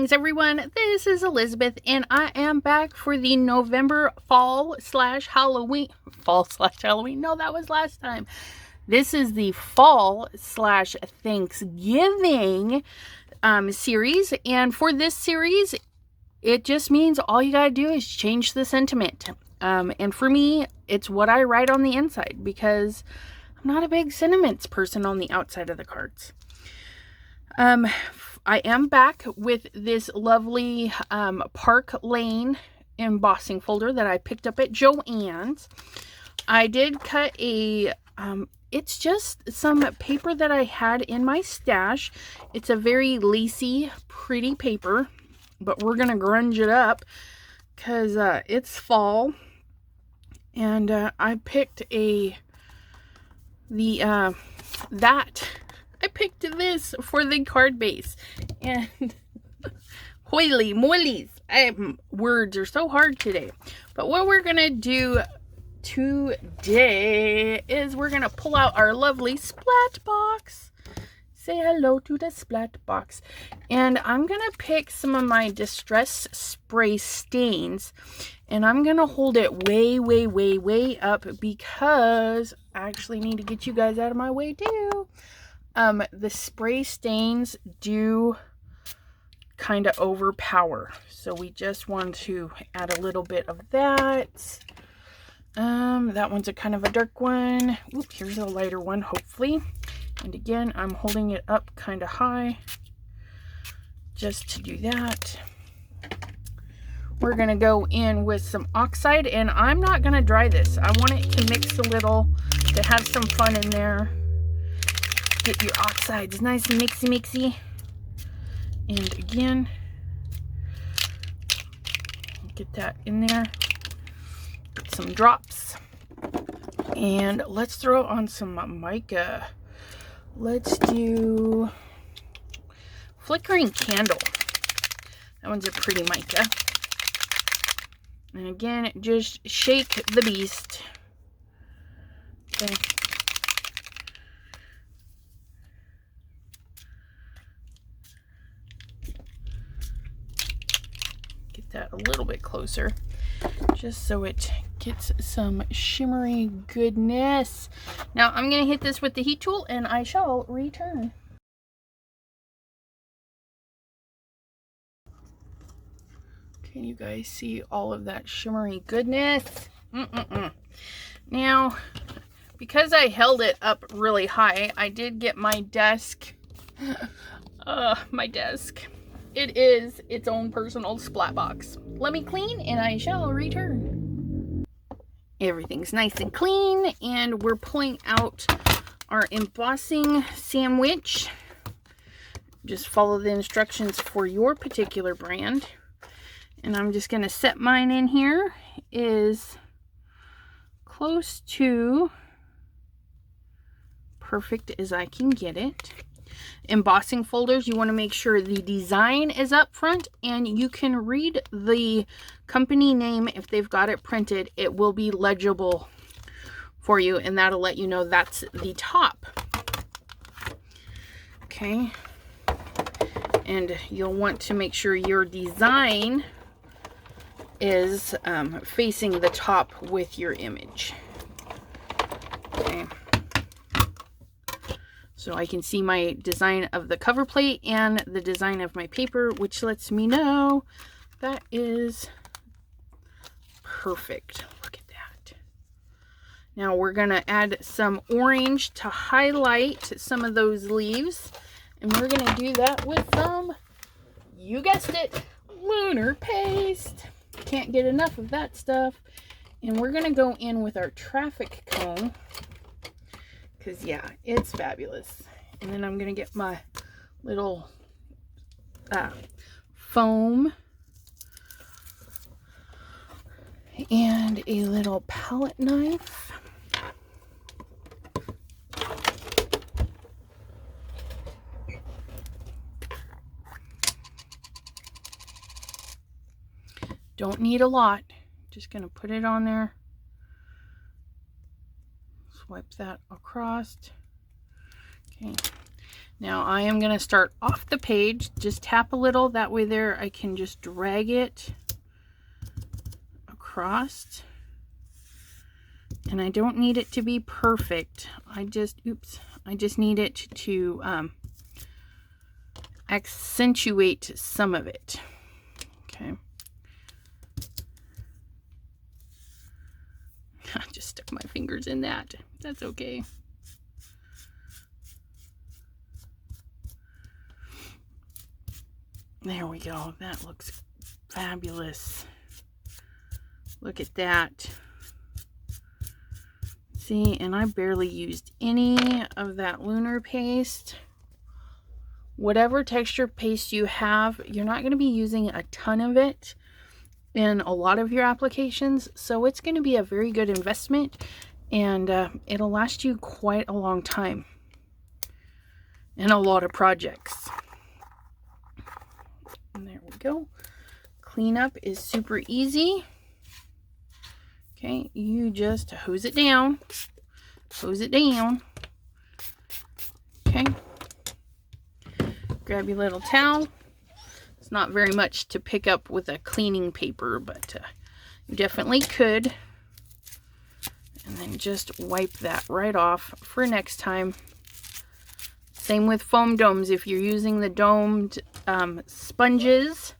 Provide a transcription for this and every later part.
Greetings everyone, this is Elizabeth and I am back for the November fall/Halloween, no, that was last time. This is the fall/Thanksgiving series, and for this series it just means all you gotta do is change the sentiment. And for me, it's what I write on the inside, because I'm not a big sentiments person on the outside of the cards. I am back with this lovely Park Lane embossing folder that I picked up at Joann's. I did cut a, it's just some paper that I had in my stash. It's a very lacy, pretty paper, but we're going to grunge it up because it's fall. And I picked I picked this for the card base, and holy moly's, words are so hard today. But what we're gonna do today is we're gonna pull out our lovely splat box. Say hello to the splat box. And I'm gonna pick some of my distress spray stains, and I'm gonna hold it way up because I actually need to get you guys out of my way too. The spray stains do kind of overpower, so we just want to add a little bit of that. That one's a kind of a dark one. Oop, here's a lighter one, hopefully. And again, I'm holding it up kind of high just to do that. We're gonna go in with some oxide, and I'm not gonna dry this. I want it to mix a little, to have some fun in there. Get your oxides nice and mixy. And again, get that in there. Get some drops. And let's throw on some mica. Let's do flickering candle. That one's a pretty mica. And again, just shake the beast. Okay. That a little bit closer, just so it gets some shimmery goodness. Now I'm going to hit this with the heat tool and I shall return. Can you guys see all of that shimmery goodness? Now, because I held it up really high, I did get my desk. My desk. It is its own personal splat box. Let me clean and I shall return. Everything's nice and clean, and we're pulling out our embossing sandwich. Just follow the instructions for your particular brand. And I'm just going to set mine in here is close to perfect as I can get it. Embossing folders, you want to make sure the design is up front, and you can read the company name if they've got it printed. It will be legible for you, and that'll let you know that's the top. Okay, and you'll want to make sure your design is facing the top with your image. Okay. So I can see my design of the cover plate and the design of my paper, which lets me know that is perfect. Look at that. Now we're going to add some orange to highlight some of those leaves. And we're going to do that with some, you guessed it, lunar paste. Can't get enough of that stuff. And we're going to go in with our traffic cone, because yeah, it's fabulous. And then I'm gonna get my little foam and a little palette knife. Don't need a lot. Just gonna put it on there. Swipe that across. Okay. Now I am going to start off the page. Just tap a little. That way there I can just drag it across. And I don't need it to be perfect. I just need it to accentuate some of it. Okay. I just stuck my fingers in that. That's okay. There we go. That looks fabulous. Look at that. See, and I barely used any of that lunar paste. Whatever texture paste you have, you're not going to be using a ton of it in a lot of your applications, so it's going to be a very good investment, and it'll last you quite a long time in a lot of projects. And there we go. Cleanup is super easy. Okay, you just hose it down. Hose it down. Okay. Grab your little towel. It's not very much to pick up with a cleaning paper, but you definitely could. And then just wipe that right off for next time. Same with foam domes. If you're using the domed sponges,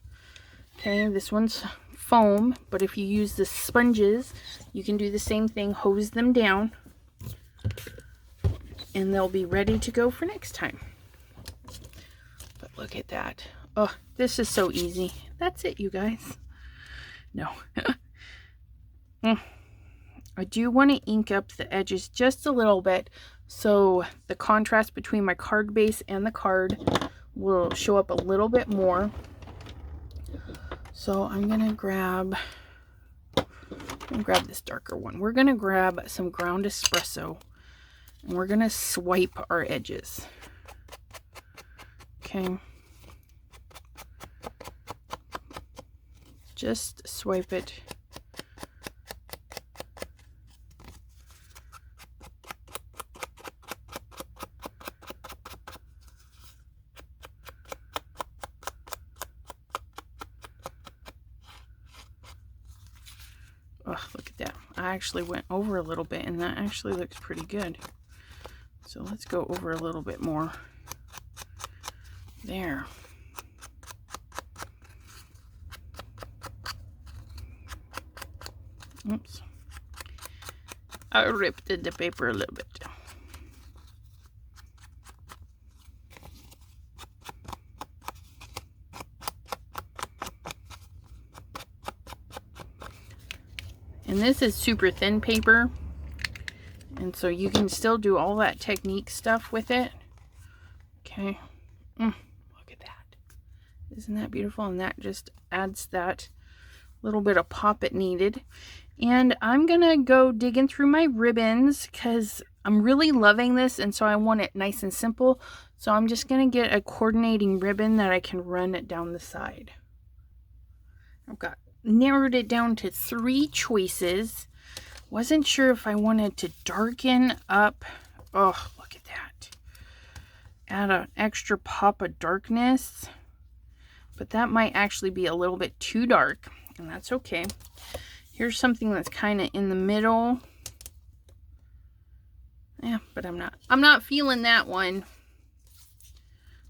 okay, this one's foam, but if you use the sponges, you can do the same thing. Hose them down, and they'll be ready to go for next time. But look at that. Oh, this is so easy. That's it, you guys. No. I do want to ink up the edges just a little bit, so the contrast between my card base and the card will show up a little bit more. So I'm gonna grab this darker one. We're gonna grab some ground espresso, and we're gonna swipe our edges. Okay. Just swipe it. Oh, look at that. I actually went over a little bit, and that actually looks pretty good. So let's go over a little bit more. There. Oops. I ripped the paper a little bit. And this is super thin paper, and so you can still do all that technique stuff with it. Okay. Look at that. Isn't that beautiful? And that just adds that little bit of pop it needed. And I'm gonna go digging through my ribbons because I'm really loving this, and so I want it nice and simple. So I'm just gonna get a coordinating ribbon that I can run it down the side. I've got narrowed it down to 3 choices. Wasn't sure if I wanted to darken up. Oh, look at that. Add an extra pop of darkness. But that might actually be a little bit too dark, and that's okay. Here's something that's kind of in the middle. Yeah, but I'm not feeling that one.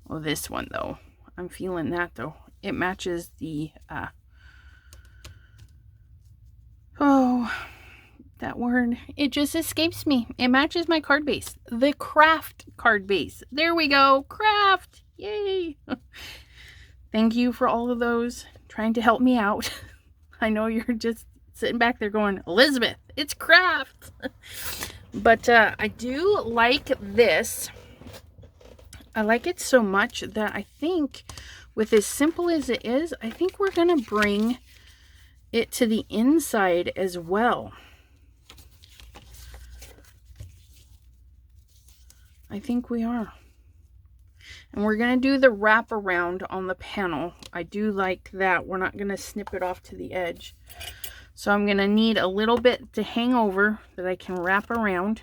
Oh, this one though. I'm feeling that though. It matches the oh, that word. It just escapes me. It matches my card base. The craft card base. There we go. Craft. Yay. Thank you for all of those trying to help me out. I know you're just sitting back there going, Elizabeth, it's craft. But I do like this. I like it so much that I think with as simple as it is, I think we're going to bring it to the inside as well. I think we are. And we're going to do the wrap around on the panel. I do like that. We're not going to snip it off to the edge. So I'm going to need a little bit to hang over that I can wrap around.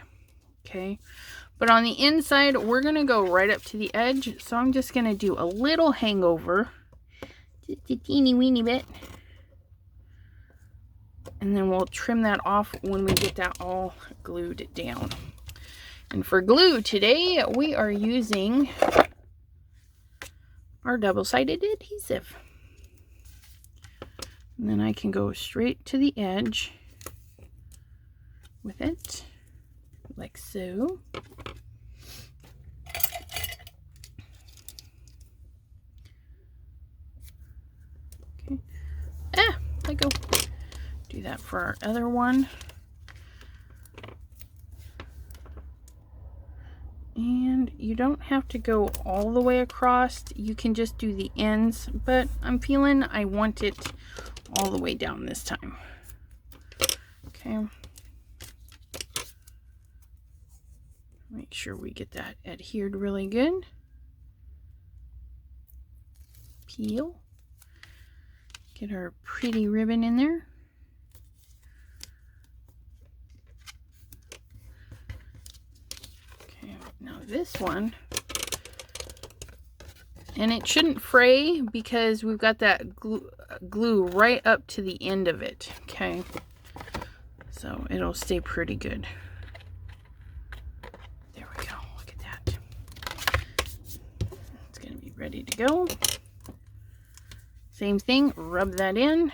Okay. But on the inside, we're going to go right up to the edge. So I'm just going to do a little hangover. Just a teeny weeny bit. And then we'll trim that off when we get that all glued down. And for glue today, we are using our double-sided adhesive. And then I can go straight to the edge with it, like so. Okay. Let go. Do that for our other one. And you don't have to go all the way across. You can just do the ends, but I'm feeling I want it all the way down this time. Okay. Make sure we get that adhered really good. Peel. Get our pretty ribbon in there. Okay, now this one, and it shouldn't fray because we've got that glue right up to the end of it. Okay, so it'll stay pretty good. There we go. Look at that. It's gonna be ready to go. Same thing, rub that in.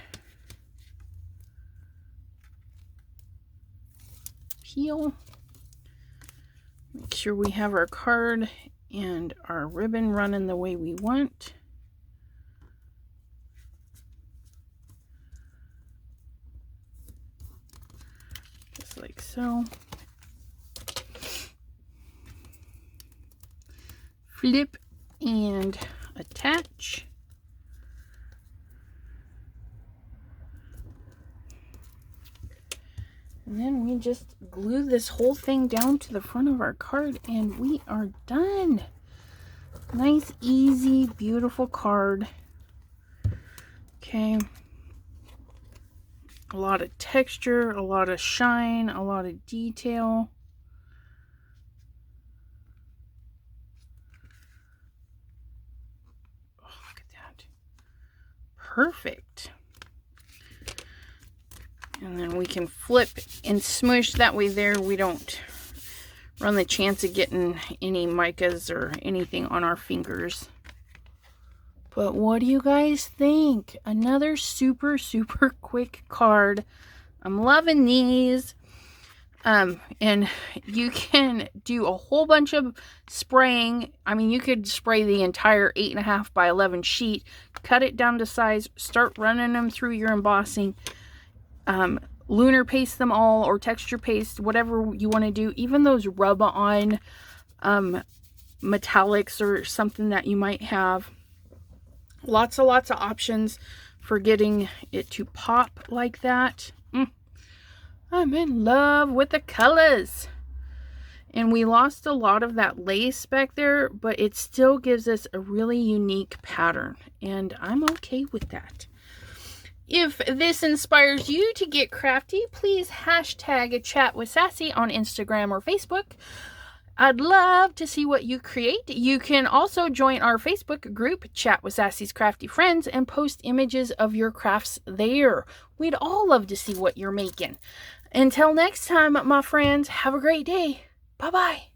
Peel. Make sure we have our card and our ribbon running the way we want. Just like so. Flip and attach. And then we just glue this whole thing down to the front of our card and we are done. Nice, easy, beautiful card. Okay. A lot of texture, a lot of shine, a lot of detail. Oh, look at that. Perfect. And then we can flip and smush. That way there we don't run the chance of getting any micas or anything on our fingers. But what do you guys think? Another super, super quick card. I'm loving these. And you can do a whole bunch of spraying. I mean, you could spray the entire 8.5 by 11 sheet, cut it down to size, start running them through your embossing. Lunar paste them all or texture paste, whatever you want to do. Even those rub-on metallics or something that you might have. Lots of options for getting it to pop like that. I'm in love with the colors. And we lost a lot of that lace back there, but it still gives us a really unique pattern. And I'm okay with that. If this inspires you to get crafty, please hashtag Chat with Sassy on Instagram or Facebook. I'd love to see what you create. You can also join our Facebook group, Chat with Sassy's Crafty Friends, and post images of your crafts there. We'd all love to see what you're making. Until next time, my friends, have a great day. Bye-bye.